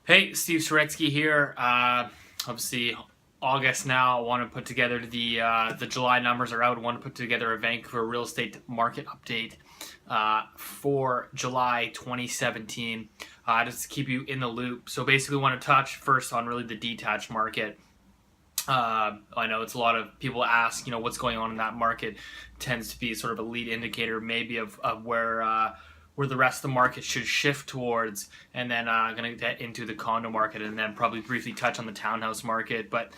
Hey, Steve Saretsky here. Obviously, August now. I want to put together the July numbers are out. I want to put together a Vancouver real estate market update for July 2017, just to keep you in the loop. So basically, I want to touch first on really the detached market. I know it's a lot of people ask, what's going on in that market tends to be sort of a lead indicator maybe of where the rest of the market should shift towards, and then going to get into the condo market, and then probably briefly touch on the townhouse market. But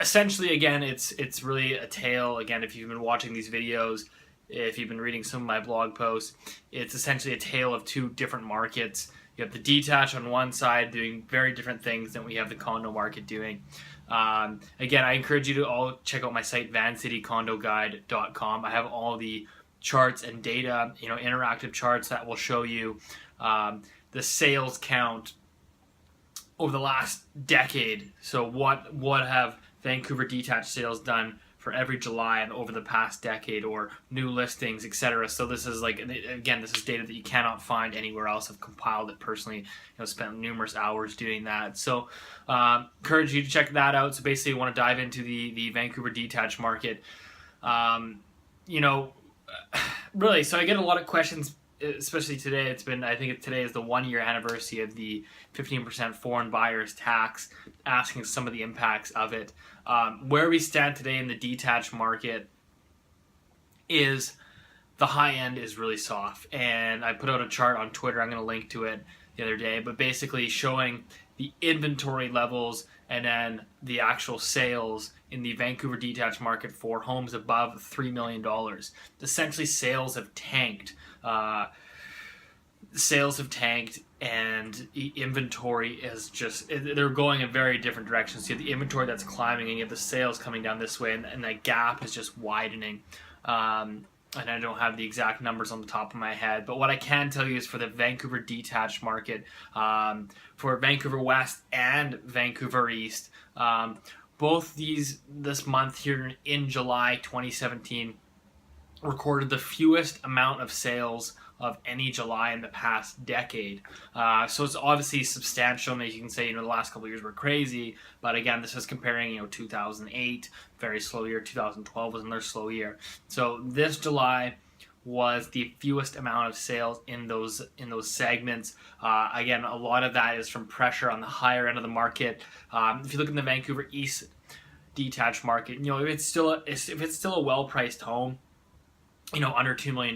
essentially, again, it's really a tale. Again, if you've been watching these videos, if you've been reading some of my blog posts, it's essentially a tale of two different markets. You have the detached on one side doing very different things than we have the condo market doing. Again, I encourage you to all check out my site, vancitycondoguide.com. I have all the charts and data, interactive charts that will show you the sales count over the last decade. So what have Vancouver detached sales done for every July and over the past decade, or new listings, etc. So this is this is data that you cannot find anywhere else. I've compiled it personally, spent numerous hours doing that. So encourage you to check that out. So basically, I want to dive into the Vancouver detached market. Really, so I get a lot of questions, especially today. I think today is the 1-year anniversary of the 15% foreign buyers tax, asking some of the impacts of it. Where we stand today in the detached market is the high end is really soft. And I put out a chart on Twitter, I'm going to link to it the other day, but basically showing the inventory levels and then the actual sales in the Vancouver detached market for homes above $3 million. Essentially, sales have tanked. And inventory is they're going in very different directions. So you have the inventory that's climbing and you have the sales coming down this way, and that gap is just widening. And I don't have the exact numbers on the top of my head, but what I can tell you is for the Vancouver detached market, for Vancouver West and Vancouver East, both this month here in July 2017 recorded the fewest amount of sales of any July in the past decade. So it's obviously substantial. Maybe you can say, the last couple of years were crazy, but again, this is comparing, 2008, very slow year. 2012 was another slow year. So this July was the fewest amount of sales in those segments. Again, a lot of that is from pressure on the higher end of the market. If you look in the Vancouver East detached market, if it's still a well-priced home, under $2 million,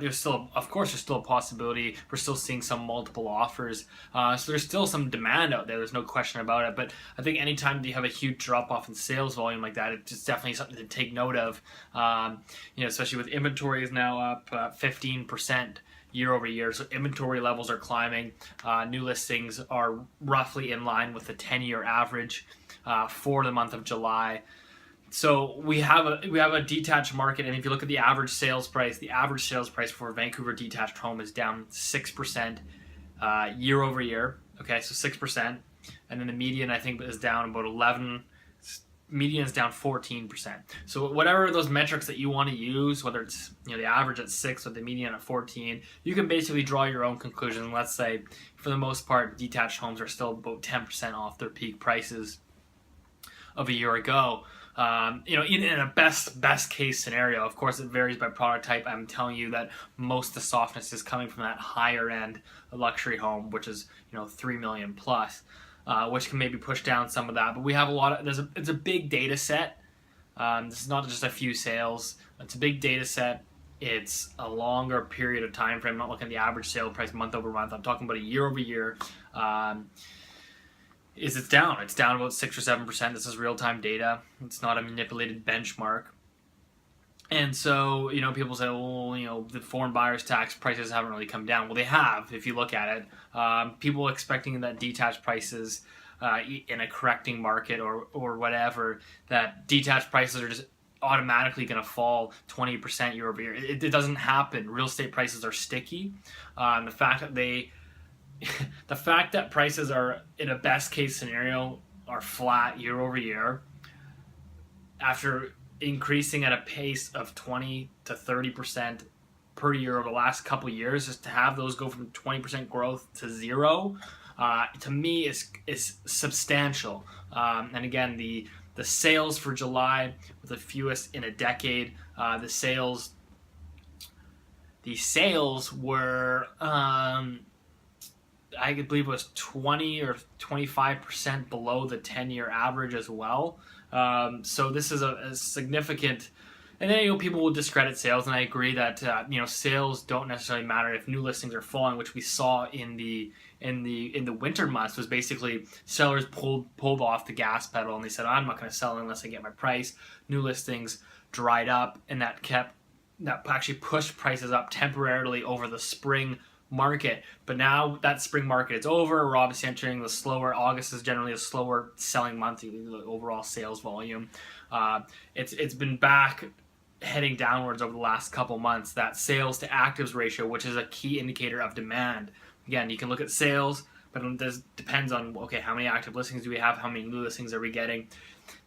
there's still a possibility. We're still seeing some multiple offers. So there's still some demand out there. There's no question about it. But I think anytime you have a huge drop off in sales volume like that, it's definitely something to take note of. Especially with inventory is now up 15% year over year. So inventory levels are climbing. New listings are roughly in line with the 10-year average for the month of July. So we have a detached market, and if you look at the average sales price for a Vancouver detached home is down 6% year over year. Okay, so 6%, and then the median I think is down about 11. Median is down 14%. So whatever those metrics that you want to use, whether it's the average at 6 or the median at 14, you can basically draw your own conclusion. Let's say for the most part, detached homes are still about 10% off their peak prices of a year ago. In a best case scenario, of course it varies by product type. I'm telling you that most of the softness is coming from that higher end luxury home, which is $3 million plus, which can maybe push down some of that. But we have it's a big data set. This is not just a few sales. It's a big data set. It's a longer period of time frame. I'm not looking at the average sale price month over month. I'm talking about a year over year. It's down. It's down about 6 or 7%. This is real-time data. It's not a manipulated benchmark. And so, people say, well, the foreign buyers tax prices haven't really come down. Well, they have, if you look at it. People expecting that detached prices in a correcting market or whatever, that detached prices are just automatically going to fall 20% year over year. It doesn't happen. Real estate prices are sticky. The fact that prices are, in a best case scenario, are flat year over year after increasing at a pace of 20 to 30% per year over the last couple of years, just to have those go from 20% growth to zero, to me is substantial. And again, the sales for July were the fewest in a decade. The sales were I believe it was 20 or 25% below the 10-year average as well. So this is a significant. And then people will discredit sales, and I agree that sales don't necessarily matter if new listings are falling, which we saw in the winter months. Was basically sellers pulled off the gas pedal, and they said, I'm not going to sell unless I get my price. New listings dried up, and that actually pushed prices up temporarily over the spring market. But now that spring market is over, we're obviously entering the slower. August is generally a slower selling month, the overall sales volume. It's been back heading downwards over the last couple months. That sales to actives ratio, which is a key indicator of demand. Again, you can look at sales, but it depends on, okay, how many active listings do we have? How many new listings are we getting?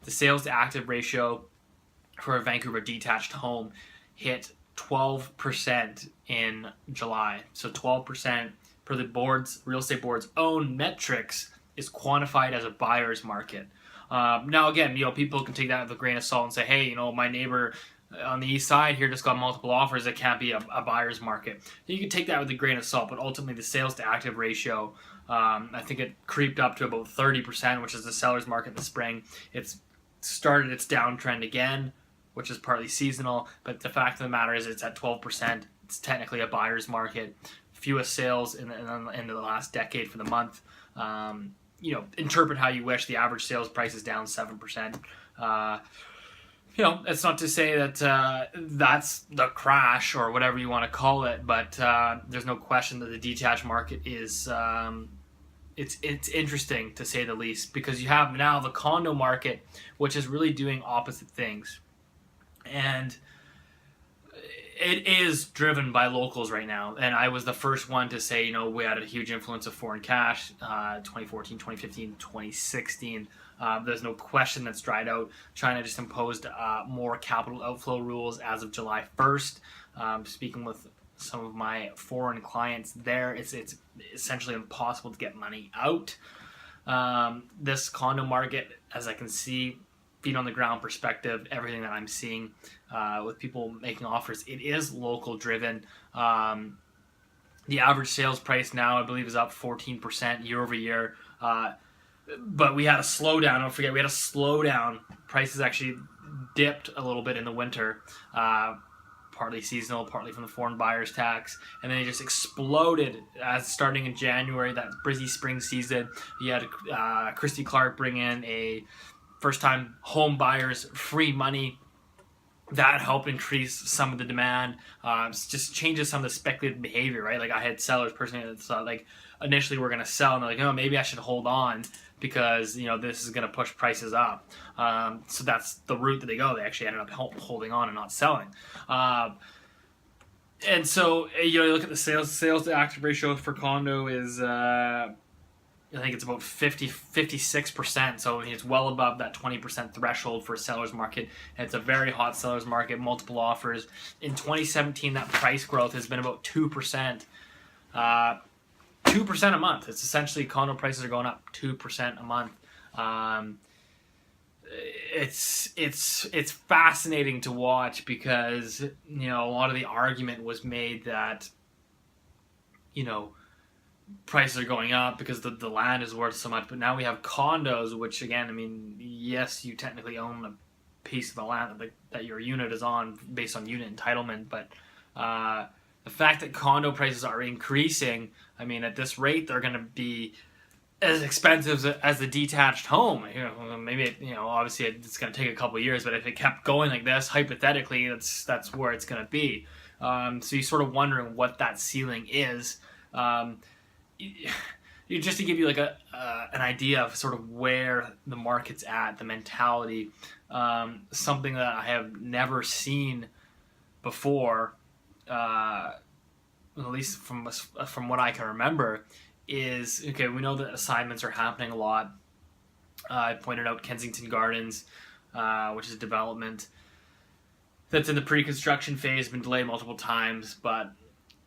The sales to active ratio for a Vancouver detached home hit 12% in July. So 12% per the real estate board's own metrics is quantified as a buyer's market. Now again, people can take that with a grain of salt and say, hey, my neighbor on the east side here just got multiple offers. It can't be a buyer's market. You can take that with a grain of salt, but ultimately the sales to active ratio, I think it creeped up to about 30%, which is the seller's market in the spring. It's started its downtrend again, which is partly seasonal, but the fact of the matter is it's at 12%. It's technically a buyer's market. Fewest sales in the last decade for the month. Interpret how you wish. The average sales price is down 7%. It's not to say that that's the crash or whatever you want to call it, but there's no question that the detached market is it's interesting to say the least, because you have now the condo market, which is really doing opposite things. And it is driven by locals right now. And I was the first one to say, we had a huge influence of foreign cash, 2014, 2015, 2016. There's no question that's dried out. China just imposed more capital outflow rules as of July 1st. Speaking with some of my foreign clients there, it's essentially impossible to get money out. This condo market, as I can see, feet on the ground perspective, everything that I'm seeing with people making offers, it is local driven. The average sales price now, I believe, is up 14% year over year. But we had a slowdown. Don't forget, we had a slowdown. Prices actually dipped a little bit in the winter, partly seasonal, partly from the foreign buyer's tax, and then it just exploded starting in January, that busy spring season. You had Christy Clark bring in a first-time home buyers free money. That helped increase some of the demand. Just changes some of the speculative behavior, right? Like I had sellers personally that thought, like, initially we're going to sell, and they're like, maybe I should hold on because this is going to push prices up. So that's the route that they go. They actually ended up holding on and not selling. And so you look at the sales to active ratio for condo is I think it's about 56%, so it's well above that 20% threshold for a seller's market. And it's a very hot seller's market, multiple offers. In 2017, that price growth has been about 2%. 2% a month. It's essentially condo prices are going up 2% a month. It's fascinating to watch because a lot of the argument was made that prices are going up because the land is worth so much, but now we have condos, which again, yes, you technically own a piece of the land that your unit is on based on unit entitlement, but the fact that condo prices are increasing, at this rate, they're going to be as expensive as the detached home. Maybe obviously it's going to take a couple of years, but if it kept going like this, hypothetically, that's where it's going to be. So you're sort of wondering what that ceiling is. Just to give you an idea of sort of where the market's at, the mentality, something that I have never seen before, at least from what I can remember, is, okay, we know that assignments are happening a lot. I pointed out Kensington Gardens, which is a development that's in the pre-construction phase, been delayed multiple times, but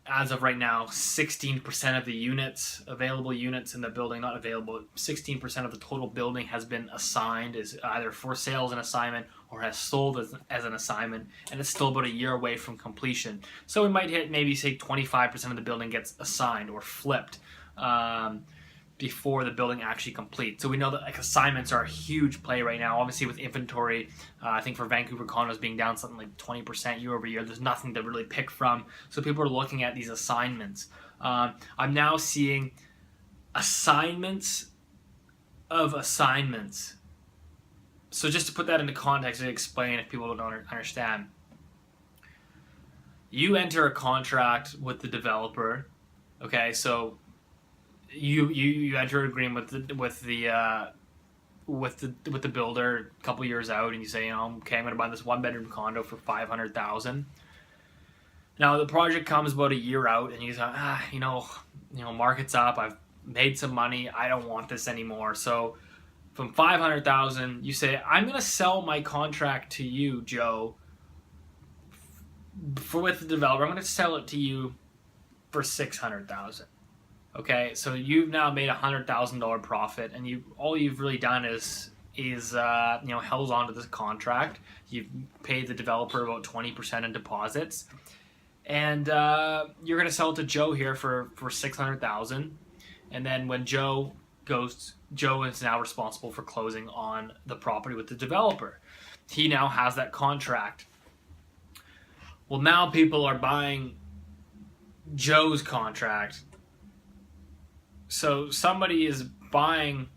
as of right now, 16% of the units, available units in the building, not available, 16% of the total building has been assigned, is either for sale as an assignment or has sold as an assignment, and it's still about a year away from completion. So we might hit maybe, say, 25% of the building gets assigned or flipped before the building actually completes. So we know that like assignments are a huge play right now. Obviously with inventory, I think for Vancouver condos being down something like 20% year over year, there's nothing to really pick from. So people are looking at these assignments. I'm now seeing assignments of assignments. So just to put that into context and explain if people don't understand. You enter a contract with the developer, okay? So you enter an agreement with the builder a couple years out, and you say, okay, I'm going to buy this 1-bedroom condo for $500,000. Now the project comes about a year out, and you say, market's up. I've made some money. I don't want this anymore. So from $500,000, you say, I'm going to sell my contract to you, Joe, with the developer. I'm going to sell it to you for $600,000. Okay, so you've now made $100,000 profit, and all you've really done is held on to this contract. You've paid the developer about 20% in deposits, and you're going to sell it to Joe here for $600,000. And then when Joe is now responsible for closing on the property with the developer. He now has that contract. Well, now people are buying Joe's contract. So somebody is buying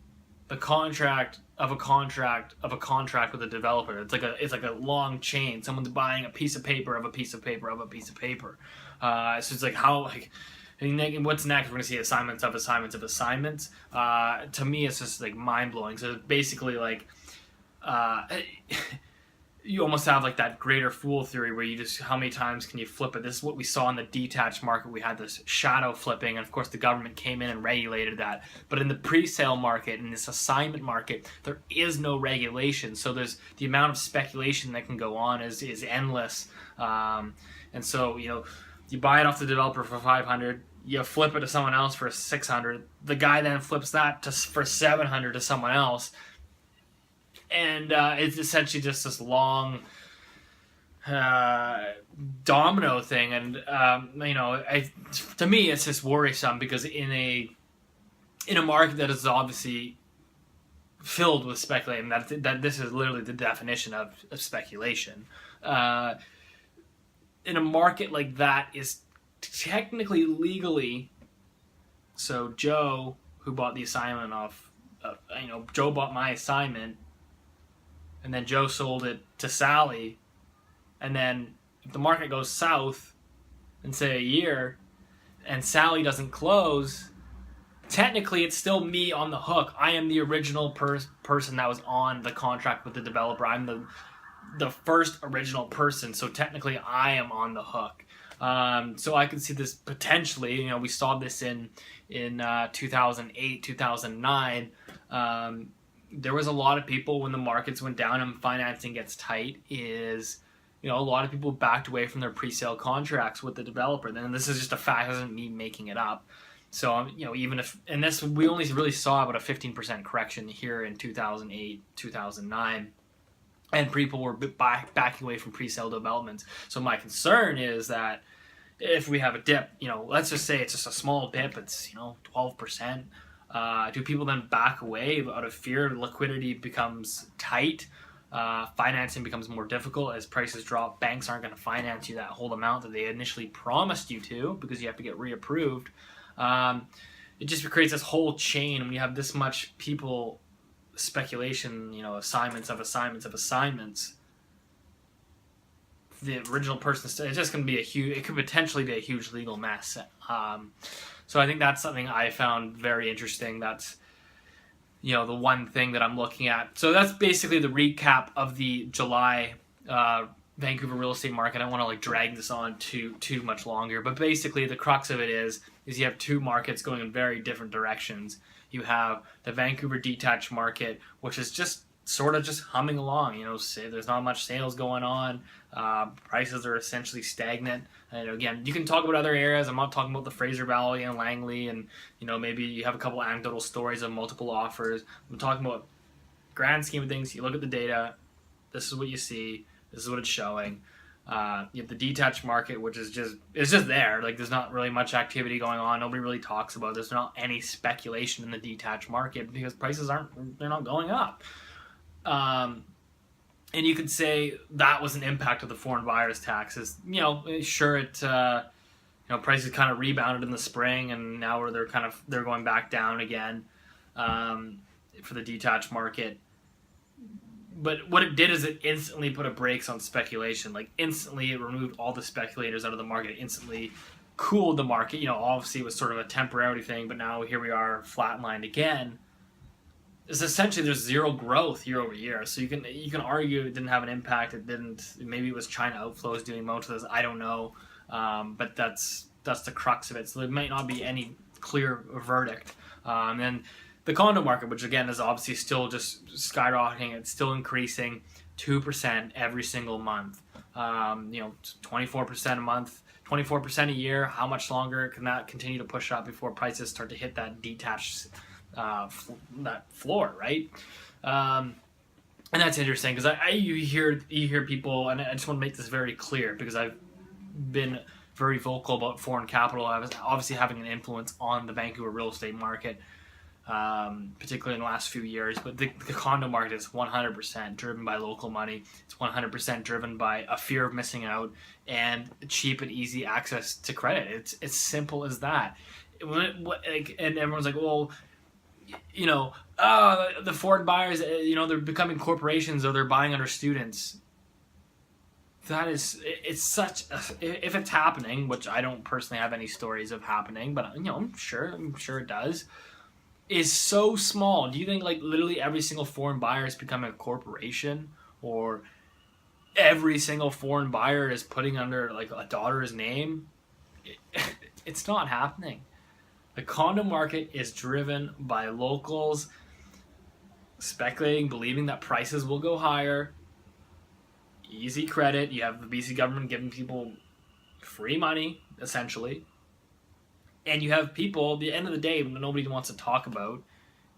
the contract of a contract of a contract with a developer. It's like a long chain. Someone's buying a piece of paper of a piece of paper of a piece of paper. So it's like what's next? We're gonna see assignments of assignments of assignments. To me, it's just like mind blowing. So it's basically like you almost have like that greater fool theory where you just, how many times can you flip it? This is what we saw in the detached market. We had this shadow flipping, and of course the government came in and regulated that. But in the pre-sale market, in this assignment market, there is no regulation. So there's the amount of speculation that can go on is endless. And so, you buy it off the developer for $500, you flip it to someone else for $600. The guy then flips that for $700 to someone else. And it's essentially just this long domino thing, and to me, it's just worrisome because in a market that is obviously filled with speculating, that this is literally the definition of speculation. In a market like that is technically legally. So Joe, who bought the assignment off, Joe bought my assignment. And then Joe sold it to Sally, and then if the market goes south in, say, a year, and Sally doesn't close, technically it's still me on the hook. I am the original person that was on the contract with the developer. I'm the first original person, so technically I am on the hook. So I could see this potentially, we saw this in 2008, 2009, there was a lot of people when the markets went down and financing gets tight a lot of people backed away from their pre-sale contracts with the developer. And this is just a fact, it isn't me making it up. So, even if, and this, we only really saw about a 15% correction here in 2008, 2009, and people were backing away from pre-sale developments. So my concern is that if we have a dip, let's just say it's just a small dip, it's, 12%. Do people then back away out of fear? Liquidity becomes tight. Financing becomes more difficult as prices drop. Banks aren't going to finance you that whole amount that they initially promised you to because you have to get reapproved. It just creates this whole chain when you have this much people speculation, assignments of assignments of assignments. The original person, it's just going to be it could potentially be a huge legal mess. So I think that's something I found very interesting. That's, the one thing that I'm looking at. So that's basically the recap of the July Vancouver real estate market. I don't want to drag this on too much longer, but basically the crux of it is you have two markets going in very different directions. You have the Vancouver detached market, which is just sort of just humming along. Say there's not much sales going on. Prices are essentially stagnant. And again, you can talk about other areas. I'm not talking about the Fraser Valley and Langley, and maybe you have a couple anecdotal stories of multiple offers. I'm talking about grand scheme of things. You look at the data. This is what you see. This is what it's showing. You have the detached market, which is it's just there. Like, there's not really much activity going on. Nobody really talks about it. There's not any speculation in the detached market because prices they're not going up. And you could say that was an impact of the foreign buyers taxes. Sure, prices kind of rebounded in the spring, and now they're going back down again for the detached market. But what it did is it instantly put a brakes on speculation. Like, instantly, it removed all the speculators out of the market. It instantly cooled the market. Obviously, it was sort of a temporary thing, but now here we are, flatlined again. It's essentially there's zero growth year over year. So you can argue it didn't have an impact. It didn't. Maybe it was China outflows doing most of this. I don't know. But that's the crux of it. So there might not be any clear verdict. And the condo market, which again is obviously still just skyrocketing, it's still increasing 2% every single month. 24% a month, 24% a year. How much longer can that continue to push up before prices start to hit that detached that floor, right? And that's interesting because you hear people, and I just want to make this very clear because I've been very vocal about foreign capital obviously having an influence on the Vancouver real estate market. Particularly in the last few years, but the condo market is 100% driven by local money. It's 100% driven by a fear of missing out and cheap and easy access to credit. It's as simple as that. And everyone's like, well, the foreign buyers, they're becoming corporations or they're buying under students. It's such if it's happening, which I don't personally have any stories of happening, but I'm sure it does. Is so small. Do you think like literally every single foreign buyer is becoming a corporation, or every single foreign buyer is putting under like a daughter's name? It's not happening. The condo market is driven by locals speculating, believing that prices will go higher. Easy credit. You have the BC government giving people free money, essentially. And you have people, at the end of the day, what nobody wants to talk about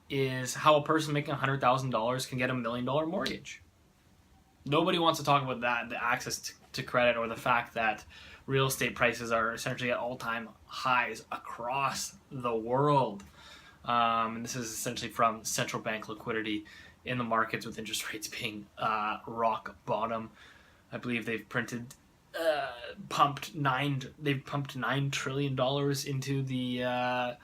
is how a person making $100,000 can get $1 million mortgage. Nobody wants to talk about that, the access to credit, or the fact that real estate prices are essentially at all-time highs across the world. And this is essentially from central bank liquidity in the markets, with interest rates being rock bottom. I believe they've pumped $9 trillion into the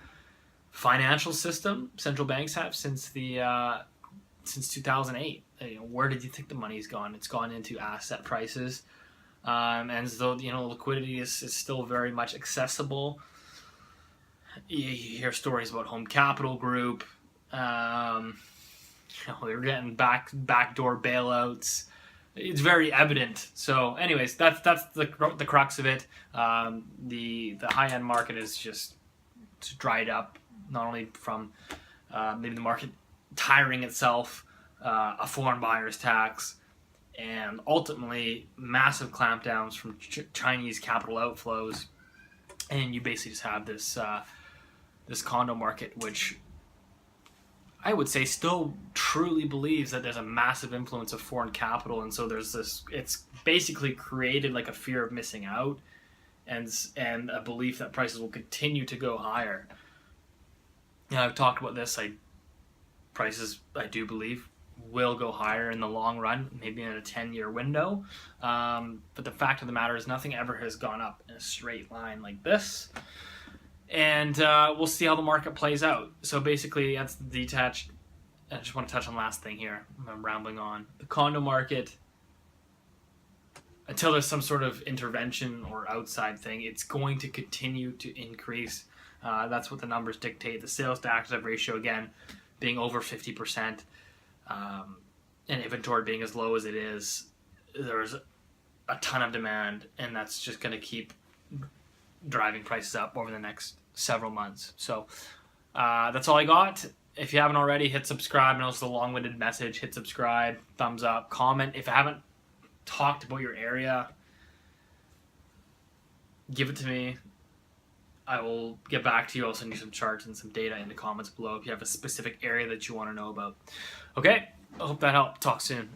financial system. Central banks have since 2008. Where did you think the money's gone? It's gone into asset prices, and so liquidity is still very much accessible. You hear stories about Home Capital Group. They're getting backdoor bailouts. It's very evident. So, anyways, that's the crux of it. The high end market is just dried up, not only from maybe the market tiring itself, a foreign buyer's tax, and ultimately massive clampdowns from Chinese capital outflows, and you basically just have this condo market, which I would say still truly believes that there's a massive influence of foreign capital, and so it's basically created like a fear of missing out, and a belief that prices will continue to go higher. I've talked about this. Prices, I do believe, will go higher in the long run, maybe in a 10-year window. But the fact of the matter is nothing ever has gone up in a straight line like this. And we'll see how the market plays out. So basically, that's the detached. I just want to touch on the last thing here. I'm rambling on. The condo market, until there's some sort of intervention or outside thing, it's going to continue to increase. That's what the numbers dictate. The sales to active ratio, again, being over 50%, and inventory being as low as it is, there's a ton of demand, and that's just going to keep driving prices up over the next several months. So that's all I got. If you haven't already, hit subscribe. I know it's a long-winded message. Hit subscribe, thumbs up, comment. If I haven't talked about your area, give it to me. I will get back to you. I'll send you some charts and some data in the comments below if you have a specific area that you want to know about. Okay, I hope that helped. Talk soon.